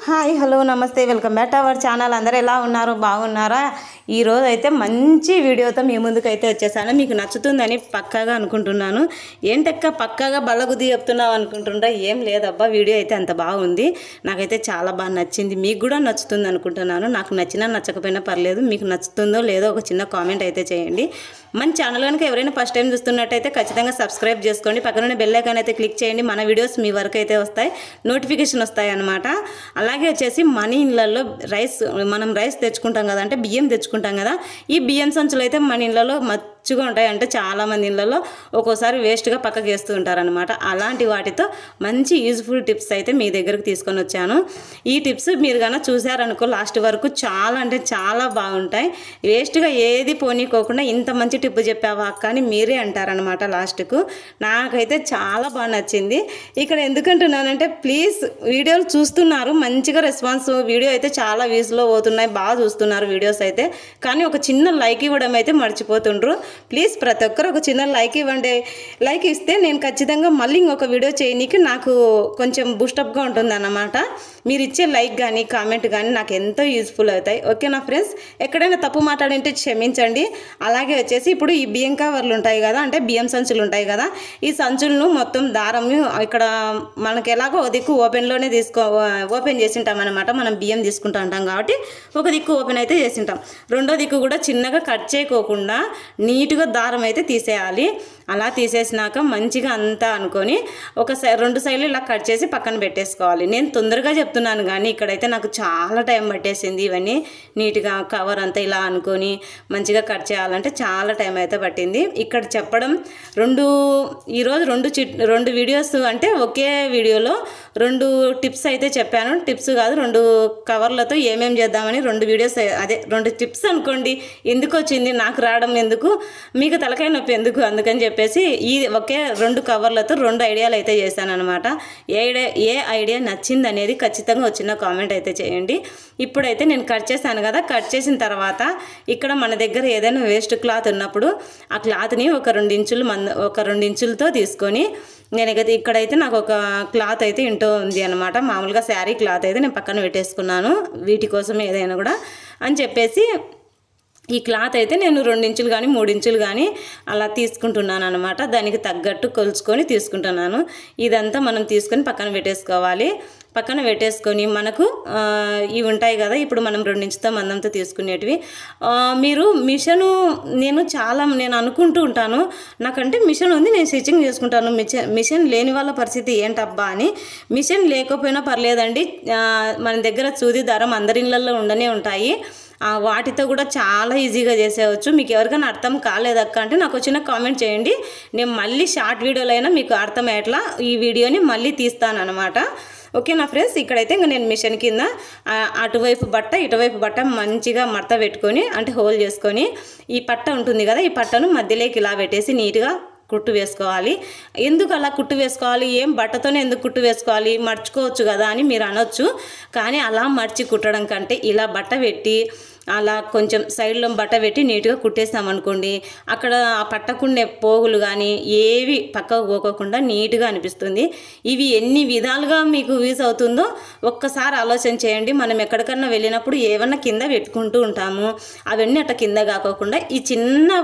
Hi hello నమస్తే welcome back to our channel. అందరూ ఎలా ఉన్నారు? బాగున్నారా? ఈరోజు అయితే మంచి వీడియోతో మీ ముందుకు అయితే వచ్చేసాను. మీకు నచ్చుతుందని పక్కాగా అనుకుంటున్నాను. ఏంటక్క పక్కాగా బల్లగుద్ది చెప్తున్నావు అనుకుంటుంటా? ఏం లేదబ్బా, వీడియో అయితే అంత బాగుంది. నాకైతే చాలా బాగా నచ్చింది. మీకు కూడా నచ్చుతుంది అనుకుంటున్నాను. నాకు నచ్చినా నచ్చకపోయినా పర్లేదు. మీకు నచ్చుతుందో లేదో ఒక చిన్న కామెంట్ అయితే చేయండి. మన ఛానల్ కనుక ఎవరైనా ఫస్ట్ టైం చూస్తున్నట్టయితే ఖచ్చితంగా సబ్స్క్రైబ్ చేసుకోండి. పక్కన బెల్ ఐకాన్ అయితే క్లిక్ చేయండి. మన వీడియోస్ మీ వరకు అయితే వస్తాయి, నోటిఫికేషన్ వస్తాయి అన్నమాట. అలాగే వచ్చేసి మన ఇళ్ళల్లో మనం రైస్ తెచ్చుకుంటాం కదా, అంటే బియ్యం తెచ్చుకుంటాం కదా. ఈ బియ్యం సంచులు అయితే మన ఇళ్ళలో మచ్చుగా ఉంటాయి. అంటే చాలామంది ఇళ్ళల్లో ఒక్కోసారి వేస్ట్గా పక్కకి వేస్తూ ఉంటారనమాట. అలాంటి వాటితో మంచి యూజ్ఫుల్ టిప్స్ అయితే మీ దగ్గరకు తీసుకొని వచ్చాను. ఈ టిప్స్ మీరు కన్నా చూసారనుకో లాస్ట్ వరకు చాలా అంటే చాలా బాగుంటాయి. వేస్ట్గా ఏది పోనీకోకుండా ఇంత మంచి టిప్ చెప్పావా అక్క అని మీరే అంటారనమాట లాస్ట్కు. నాకైతే చాలా బాగా నచ్చింది. ఇక్కడ ఎందుకంటున్నానంటే ప్లీజ్ వీడియోలు చూస్తున్నారు, మంచిగా రెస్పాన్స్, వీడియో అయితే చాలా వ్యూస్లో పోతున్నాయి, బాగా చూస్తున్నారు వీడియోస్ అయితే. కానీ ఒక చిన్న లైక్ ఇవ్వడం అయితే మర్చిపోతుండ్రు. ప్లీజ్ ప్రతి ఒక్కరు ఒక చిన్న లైక్ ఇవ్వండి. లైక్ ఇస్తే నేను ఖచ్చితంగా మళ్ళీ ఇంకొక వీడియో చేయడానికి నాకు కొంచెం బూస్టప్గా ఉంటుంది అన్నమాట. మీరు ఇచ్చే లైక్ కానీ కామెంట్ కానీ నాకు ఎంతో యూజ్ఫుల్ అవుతాయి. ఓకేనా ఫ్రెండ్స్? ఎక్కడైనా తప్పు మాట్లాడింటే క్షమించండి. అలాగే వచ్చేసి ఇప్పుడు ఈ బియ్యం కవర్లు ఉంటాయి కదా, అంటే బియ్యం సంచులు ఉంటాయి కదా, ఈ సంచులను మొత్తం దారం ఇక్కడ మనకి ఎలాగో ఒక దిక్కు ఓపెన్లోనే ఓపెన్ చేసింటాం అనమాట. మనం బియ్యం తీసుకుంటూ ఉంటాం కాబట్టి ఒక దిక్కు ఓపెన్ అయితే చేసింటాం. రెండో దిక్కు కూడా చిన్నగా కట్ చేయకోకుండా నీట్గా దారం అయితే తీసేయాలి. అలా తీసేసినాక మంచిగా అంతా అనుకొని రెండు సైడ్లు ఇలా కట్ చేసి పక్కన పెట్టేసుకోవాలి. నేను తొందరగా చెప్తున్నాను కానీ ఇక్కడైతే నాకు చాలా టైం పట్టేసింది. ఇవన్నీ నీట్గా కవర్ అంతా ఇలా అనుకొని మంచిగా కట్ చేయాలంటే చాలా టైం అయితే పట్టింది. ఇక్కడ చెప్పడం ఈరోజు రెండు వీడియోస్, అంటే ఒకే వీడియోలో రెండు టిప్స్ అయితే చెప్పాను. టిప్స్ కాదు, రెండు కవర్లతో ఏమేం చేద్దామని రెండు వీడియోస్, అదే రెండు టిప్స్ అనుకోండి. ఎందుకు వచ్చింది నాకు రావడం, ఎందుకు మీకు తలకాయ నొప్పి ఎందుకు, అందుకని చెప్పేసి ఈ ఒకే రెండు కవర్లతో రెండు ఐడియాలు అయితే చేశాను అనమాట. ఏ ఐడియా నచ్చింది అనేది ఖచ్చితంగా వచ్చిన కామెంట్ అయితే చేయండి. ఇప్పుడైతే నేను కట్ చేశాను కదా, కట్ చేసిన తర్వాత ఇక్కడ మన దగ్గర ఏదైనా వేస్ట్ క్లాత్ ఉన్నప్పుడు ఆ క్లాత్ని ఒక 2 ఇంచులతో తీసుకొని, నేను ఇక్కడైతే నాకు ఒక క్లాత్ అయితే ఇంటో ఉంది అనమాట. మామూలుగా శారీ క్లాత్ అయితే నేను పక్కన పెట్టేసుకున్నాను, వీటి కోసం ఏదైనా కూడా అని చెప్పేసి. ఈ క్లాత్ అయితే నేను 2 ఇంచులు కానీ 3 ఇంచులు కానీ అలా తీసుకుంటున్నాను అనమాట. దానికి తగ్గట్టు కొలుచుకొని తీసుకుంటున్నాను. ఇదంతా మనం తీసుకొని పక్కన పెట్టేసుకోవాలి. పక్కన పెట్టేసుకొని మనకు ఇవి ఉంటాయి కదా, ఇప్పుడు మనం 2 ఇంచుతో మందంతో తీసుకునేటివి. మీరు నేను అనుకుంటూ ఉంటాను, నాకంటే మిషన్ ఉంది, నేను స్టిచ్చింగ్ చేసుకుంటాను, మిషన్ లేని వాళ్ళ పరిస్థితి ఏంటబ్బా అని. మిషన్ లేకపోయినా పర్లేదండి, మన దగ్గర సూది దారం అందరి ఇళ్ళల్లో ఉండనే ఉంటాయి. వాటితో కూడా చాలా ఈజీగా చేసేయచ్చు. మీకు ఎవరికైనా అర్థం కాలేదక్క అంటే నాకు వచ్చిన కామెంట్ చేయండి. నేను మళ్ళీ షార్ట్ వీడియోలో అయినా మీకు అర్థమయ్యేట్లా ఈ వీడియోని మళ్ళీ తీస్తాను అనమాట. ఓకేనా ఫ్రెండ్స్? ఇక్కడైతే ఇంకా నేను మిషన్ కింద అటువైపు బట్ట ఇటువైపు బట్ట మంచిగా మడత పెట్టుకొని, అంటే హోల్ చేసుకొని, ఈ పట్ట ఉంటుంది కదా, ఈ పట్టను మధ్యలోకి ఇలా పెట్టేసి నీట్గా కుట్టు వేసుకోవాలి. ఎందుకు అలా కుట్టు వేసుకోవాలి, ఏం బట్టతోనే ఎందుకు కుట్టు వేసుకోవాలి, మర్చుకోవచ్చు కదా అని మీరు అనొచ్చు. కానీ అలా మర్చి కుట్టడం కంటే ఇలా బట్ట పెట్టి అలా కొంచెం సైడ్లో బట్ట పెట్టి నీట్గా కుట్టేస్తామనుకోండి, అక్కడ ఆ పట్టకుండే పోగులు కానీ ఏవి పక్కకు పోకోకుండా నీట్గా అనిపిస్తుంది. ఇవి ఎన్ని విధాలుగా మీకు యూజ్ అవుతుందో ఒక్కసారి ఆలోచన చేయండి. మనం ఎక్కడికన్నా వెళ్ళినప్పుడు ఏమన్నా కింద పెట్టుకుంటూ ఉంటాము, అవన్నీ అట్లా కింద కాకోకుండా ఈ చిన్న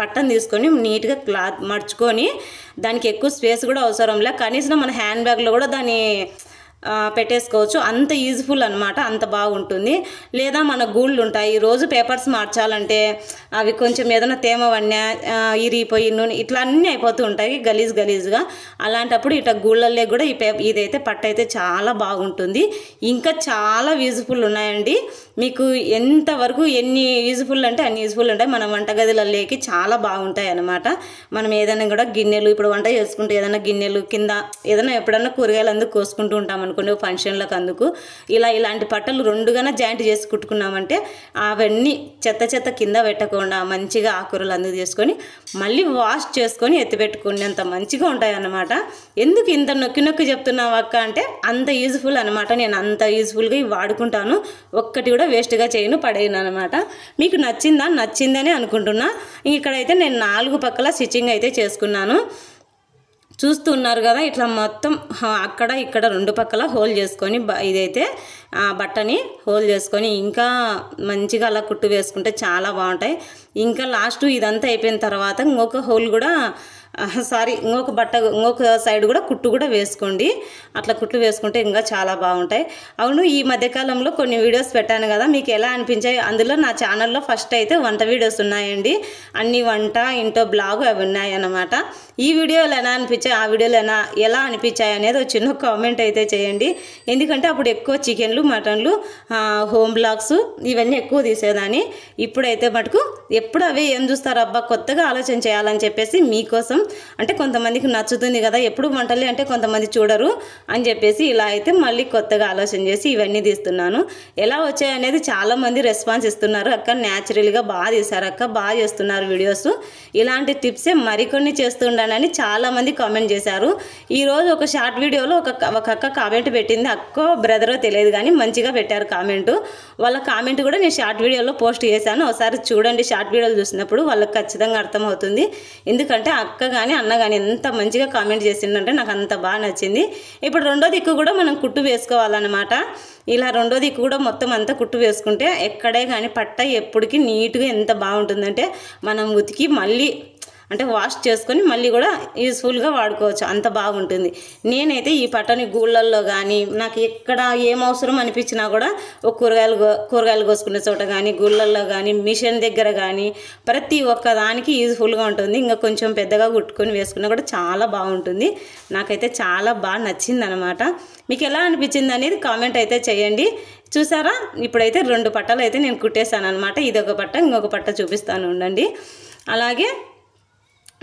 పట్టను తీసుకొని నీట్గా క్లాత్ మర్చుకొని, దానికి ఎక్కువ స్పేస్ కూడా అవసరం లే, కనీసం మన హ్యాండ్ బ్యాగ్లో కూడా దాన్ని పెట్టేసుకోవచ్చు. అంత యూజ్ఫుల్ అనమాట, అంత బాగుంటుంది. లేదా మన గూళ్ళు ఉంటాయి, రోజు పేపర్స్ మార్చాలంటే అవి కొంచెం ఏదైనా తేమ వన్య ఇరిగిపోయి నూనె ఇట్లా అన్నీ అయిపోతూ ఉంటాయి గలీజ్గా. అలాంటప్పుడు ఇట్లా గూళ్ళల్లో కూడా ఇదైతే పట్ట అయితే చాలా బాగుంటుంది. ఇంకా చాలా యూజ్ఫుల్ ఉన్నాయండి. మీకు ఎంతవరకు ఎన్ని యూజ్ఫుల్ అంటే అన్ని యూజ్ఫుల్ ఉంటాయి. మన వంటగదిలలోకి చాలా బాగుంటాయి అన్నమాట. మనం ఏదైనా కూడా గిన్నెలు, ఇప్పుడు వంట చేసుకుంటే ఏదైనా గిన్నెలు కింద ఏదైనా ఎప్పుడన్నా కూరగాయలు అందుకు కోసుకుంటూ ఉంటాం అనుకోండి ఫంక్షన్లకు, అందుకు ఇలాంటి పట్టలు 2 జాయింట్ చేసి కుట్టుకున్నామంటే అవన్నీ చెత్త కింద పెట్టకుండా మంచిగా ఆకుకూరలు అందుకు చేసుకొని మళ్ళీ వాష్ చేసుకొని ఎత్తిపెట్టుకునేంత మంచిగా ఉంటాయి అన్నమాట. ఎందుకు ఇంత నొక్కి చెప్తున్నావు అక్క అంటే అంత యూజ్ఫుల్ అనమాట. నేను అంత యూజ్ఫుల్గా ఇవి వాడుకుంటాను, ఒక్కటి కూడా వేస్ట్గా చేయను, పడేయను అనమాట. మీకు నచ్చిందని అనుకుంటున్నా. ఇక్కడైతే నేను 4 పక్కల స్టిచ్చింగ్ అయితే చేసుకున్నాను. చూస్తున్నారు కదా, ఇట్లా మొత్తం అక్కడ ఇక్కడ రెండు పక్కల హోల్ చేసుకొని ఇదైతే బట్టని హోల్ చేసుకొని ఇంకా మంచిగా అలా కుట్టు వేసుకుంటే చాలా బాగుంటాయి. ఇంకా లాస్ట్ ఇదంతా అయిపోయిన తర్వాత ఇంకొక హోల్ కూడా ఇంకొక సైడ్ కూడా కుట్టు కూడా వేసుకోండి. అట్లా కుట్లు వేసుకుంటే ఇంకా చాలా బాగుంటాయి. అవును, ఈ మధ్యకాలంలో కొన్ని వీడియోస్ పెట్టాను కదా, మీకు ఎలా అనిపించాయి? అందులో నా ఛానల్లో ఫస్ట్ అయితే వంట వీడియోస్ ఉన్నాయండి, అన్ని వంట ఇంట్లో బ్లాగ్ అవి ఉన్నాయన్నమాట. ఈ వీడియోలు ఎలా అనిపించాయి, ఆ వీడియోలు ఎలా అనిపించాయి అనేది ఒక చిన్న కామెంట్ అయితే చేయండి. ఎందుకంటే అప్పుడు ఎక్కువ చికెన్లు మటన్లు హోమ్ బ్లాగ్స్ ఇవన్నీ ఎక్కువ తీసేదాన్ని. ఇప్పుడైతే మటుకు ఎప్పుడు అవే ఏం చూస్తారు అబ్బా, కొత్తగా ఆలోచన చేయాలని చెప్పేసి మీకోసం, అంటే కొంతమందికి నచ్చుతుంది కదా ఎప్పుడు వంటలే అంటే కొంతమంది చూడరు అని చెప్పేసి ఇలా అయితే మళ్ళీ కొత్తగా ఆలోచన చేసి ఇవన్నీ తీస్తున్నాను. ఎలా వచ్చాయి అనేది చాలామంది రెస్పాన్స్ ఇస్తున్నారు. అక్క న్యాచురల్గా బాగా తీశారు అక్క, బాగా చేస్తున్నారు వీడియోస్, ఇలాంటి టిప్సే మరికొన్ని చేస్తుండానని చాలామంది కామెంట్ చేశారు. ఈరోజు ఒక షార్ట్ వీడియోలో ఒక అక్క కామెంట్ పెట్టింది, అక్కో బ్రదరో తెలియదు కానీ మంచిగా పెట్టారు కామెంటు. వాళ్ళ కామెంట్ కూడా నేను షార్ట్ వీడియోలో పోస్ట్ చేశాను, ఒకసారి చూడండి. షార్ట్ వీడియోలు చూసినప్పుడు వాళ్ళకి ఖచ్చితంగా అర్థమవుతుంది. ఎందుకంటే అక్క కానీ అన్న కానీ ఎంత మంచిగా కామెంట్ చేసిందంటే నాకు అంత బాగా నచ్చింది. ఇప్పుడు రెండో దిక్కు కూడా మనం కుట్టు వేసుకోవాలన్నమాట. ఇలా రెండో దిక్కు కూడా మొత్తం అంతా కుట్టు వేసుకుంటే ఎక్కడే కానీ పట్ట ఎప్పటికీ నీట్గా ఎంత బాగుంటుందంటే మనం ఉతికి మళ్ళీ అంటే వాష్ చేసుకొని మళ్ళీ కూడా యూస్ఫుల్గా వాడుకోవచ్చు, అంత బాగుంటుంది. నేనైతే ఈ పట్టని గూళ్ళల్లో కానీ నాకు ఎక్కడ ఏం అవసరం అనిపించినా కూడా ఒక కూరగాయలు కోసుకునే చోట కానీ గూళ్ళల్లో కానీ మిషన్ దగ్గర కానీ ప్రతి ఒక్క దానికి యూజ్ఫుల్గా ఉంటుంది. ఇంకా కొంచెం పెద్దగా కుట్టుకొని వేసుకున్నా కూడా చాలా బాగుంటుంది. నాకైతే చాలా బాగా నచ్చింది అనమాట. మీకు ఎలా అనిపించింది అనేది కామెంట్ అయితే చేయండి. చూసారా, ఇప్పుడైతే 2 పట్టలు అయితే నేను కుట్టేశాను అనమాట. ఇదొక పట్ట, ఇంకొక పట్ట చూపిస్తాను ఉండండి. అలాగే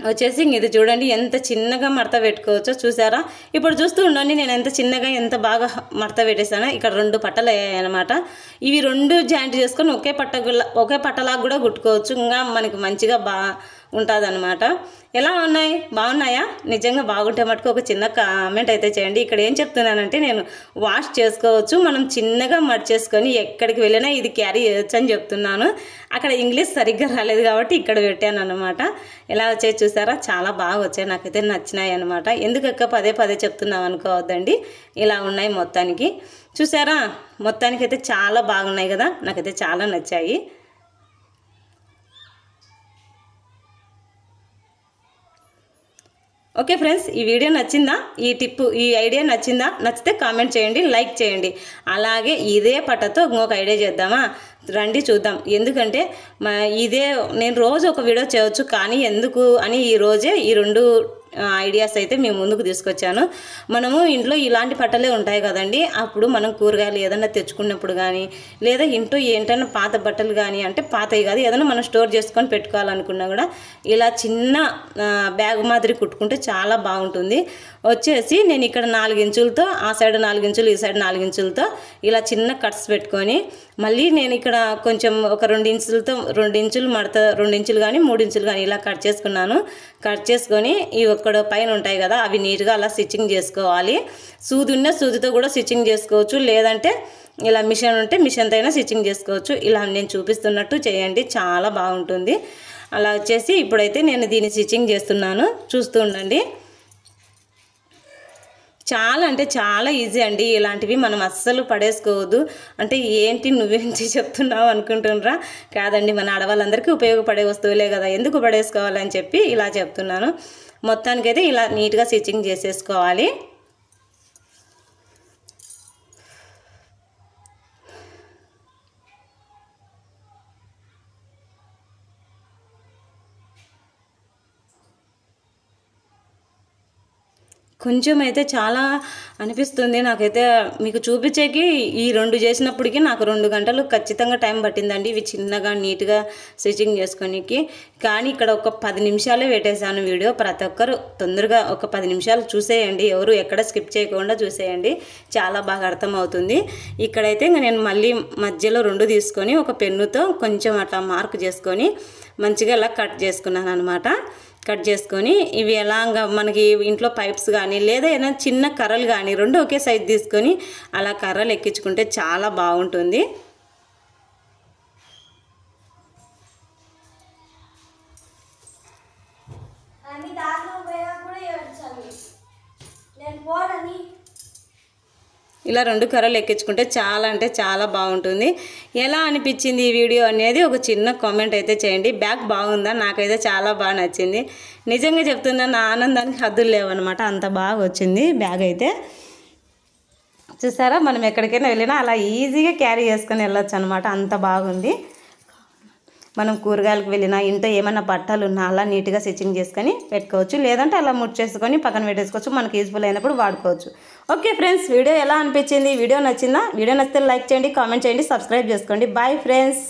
వచ్చేసి ఇది చూడండి ఎంత చిన్నగా మడత పెట్టుకోవచ్చో చూసారా. ఇప్పుడు చూస్తూ ఉండండి నేను ఎంత చిన్నగా ఎంత బాగా మడత పెట్టేసానో. ఇక్కడ 2 పట్టలు అయ్యాయి అనమాట. ఇవి 2 జాయింట్ చేసుకొని ఒకే పట్టలాగా కూడా కుట్టుకోవచ్చు. ఇంకా మనకి మంచిగా ఉంటుందన్నమాట. ఎలా ఉన్నాయి, బాగున్నాయా? నిజంగా బాగుంటే మటుకు ఒక చిన్న కామెంట్ అయితే చేయండి. ఇక్కడ ఏం చెప్తున్నానంటే నేను వాష్ చేసుకోవచ్చు, మనం చిన్నగా మడిచేసుకొని ఎక్కడికి వెళ్ళినా ఇది క్యారీ చేయొచ్చు అని చెప్తున్నాను. అక్కడ ఇంగ్లీష్ సరిగ్గా రాలేదు కాబట్టి ఇక్కడ పెట్టాను అనమాట. ఎలా వచ్చాయి చూసారా, చాలా బాగా వచ్చాయి, నాకైతే నచ్చినాయి అనమాట. ఎందుకక్క పదే పదే చెప్తున్నాం అనుకోవద్దండి, ఇలా ఉన్నాయి మొత్తానికి. చూసారా, మొత్తానికైతే చాలా బాగున్నాయి కదా, నాకైతే చాలా నచ్చాయి. ఓకే ఫ్రెండ్స్, ఈ వీడియో నచ్చిందా? ఈ ఐడియా నచ్చిందా? నచ్చితే కామెంట్ చేయండి, లైక్ చేయండి. అలాగే ఇదే పట్టతో ఇంకొక ఐడియా చేద్దామా? రండి చూద్దాం. ఎందుకంటే నేను రోజు ఒక వీడియో చేయవచ్చు, కానీ ఎందుకు అని ఈరోజే ఈ 2 ఐడియాస్ అయితే మేము ముందుకు తీసుకొచ్చాను. మనము ఇంట్లో ఇలాంటి పట్టలే ఉంటాయి కదండి, అప్పుడు మనం కూరగాయలు ఏదైనా తెచ్చుకున్నప్పుడు కానీ లేదా ఇంట్లో ఏంటన్నా పాత బట్టలు కానీ, అంటే పాతవి కాదు ఏదైనా మనం స్టోర్ చేసుకొని పెట్టుకోవాలనుకున్నా కూడా ఇలా చిన్న బ్యాగ్ మాదిరి కుట్టుకుంటే చాలా బాగుంటుంది. వచ్చేసి నేను ఇక్కడ 4 ఇంచులతో ఆ సైడ్ 4 ఇంచులు ఈ సైడ్ 4 ఇంచులతో ఇలా చిన్న కట్స్ పెట్టుకొని మళ్ళీ నేను ఇక్కడ కొంచెం ఒక 2 ఇంచులు మడత 2 ఇంచులు కానీ 3 ఇంచులు కానీ ఇలా కట్ చేసుకున్నాను. కట్ చేసుకొని ఈ ఒక్కడ పైన ఉంటాయి కదా అవి నీట్గా అలా స్టిచ్చింగ్ చేసుకోవాలి. సూదితో కూడా స్టిచ్చింగ్ చేసుకోవచ్చు, లేదంటే ఇలా మిషన్ ఉంటే మిషన్తో అయినా స్టిచ్చింగ్ చేసుకోవచ్చు. ఇలా నేను చూపిస్తున్నట్టు చేయండి, చాలా బాగుంటుంది. అలా వచ్చేసి ఇప్పుడైతే నేను దీన్ని స్టిచ్చింగ్ చేస్తున్నాను, చూస్తూ ఉండండి. చాలా అంటే చాలా ఈజీ అండి. ఇలాంటివి మనం అస్సలు పడేసుకోవద్దు. అంటే ఏంటి నువ్వేంటి చెప్తున్నావు అనుకుంటున్నారా? కాదండి, మన ఆడవాళ్ళందరికీ ఉపయోగపడే వస్తువులే కదా, ఎందుకు పడేసుకోవాలని చెప్పి ఇలా చెప్తున్నాను. మొత్తానికైతే ఇలా నీట్గా స్టిచ్చింగ్ చేసేసుకోవాలి. కొంచెం అయితే చాలా అనిపిస్తుంది నాకైతే. మీకు చూపించేకి ఈ 2 చేసినప్పటికీ నాకు 2 గంటలు ఖచ్చితంగా టైం పట్టిందండి, ఇవి చిన్నగా నీట్గా స్టిచ్చింగ్ చేసుకోనికి. కానీ ఇక్కడ ఒక 10 నిమిషాలే పెట్టేశాను వీడియో. ప్రతి ఒక్కరు తొందరగా ఒక 10 నిమిషాలు చూసేయండి, ఎవరు ఎక్కడ స్కిప్ చేయకుండా చూసేయండి, చాలా బాగా అర్థమవుతుంది. ఇక్కడైతే నేను మళ్ళీ మధ్యలో 2 తీసుకొని ఒక పెన్నుతో కొంచెం అట్లా మార్క్ చేసుకొని మంచిగా ఇలా కట్ చేసుకున్నాను అనమాట. కట్ చేసుకొని ఇవి ఎలాగా మనకి ఇంట్లో పైప్స్ కానీ లేదా ఏదైనా చిన్న కర్రలు కానీ 2 ఒకే సైజ్ తీసుకొని అలా కర్రలు ఎక్కించుకుంటే చాలా బాగుంటుంది. దారిలో పోయినా కూడా ఏడ్చాలి. ఇలా 2 కర్రలు ఎక్కించుకుంటే చాలా అంటే చాలా బాగుంటుంది. ఎలా అనిపించింది ఈ వీడియో అనేది ఒక చిన్న కామెంట్ అయితే చేయండి. బ్యాగ్ బాగుందా? నాకైతే చాలా బాగా నచ్చింది. నిజంగా చెప్తున్నా, నా ఆనందానికి హద్దులు లేవన్నమాట, అంత బాగా వచ్చింది బ్యాగ్ అయితే. చూసారా, మనం ఎక్కడికైనా వెళ్ళినా అలా ఈజీగా క్యారీ చేసుకొని వెళ్ళొచ్చు అనమాట, అంత బాగుంది. మనం కూరగాయలకు వెళ్ళినా, ఇంట్లో ఏమైనా బట్టలు ఉన్నా అలా నీట్గా స్టిచ్చింగ్ చేసుకొని పెట్టుకోవచ్చు, లేదంటే అలా ముడిచేసుకొని పక్కన పెట్టేసుకోవచ్చు, మనకి యూజ్ఫుల్ అయినప్పుడు వాడుకోవచ్చు. ఓకే ఫ్రెండ్స్, వీడియో ఎలా అనిపించింది? వీడియో నచ్చిందా? వీడియో నచ్చితే లైక్ చేయండి, కామెంట్ చేయండి, సబ్స్క్రైబ్ చేసుకోండి. Bye friends.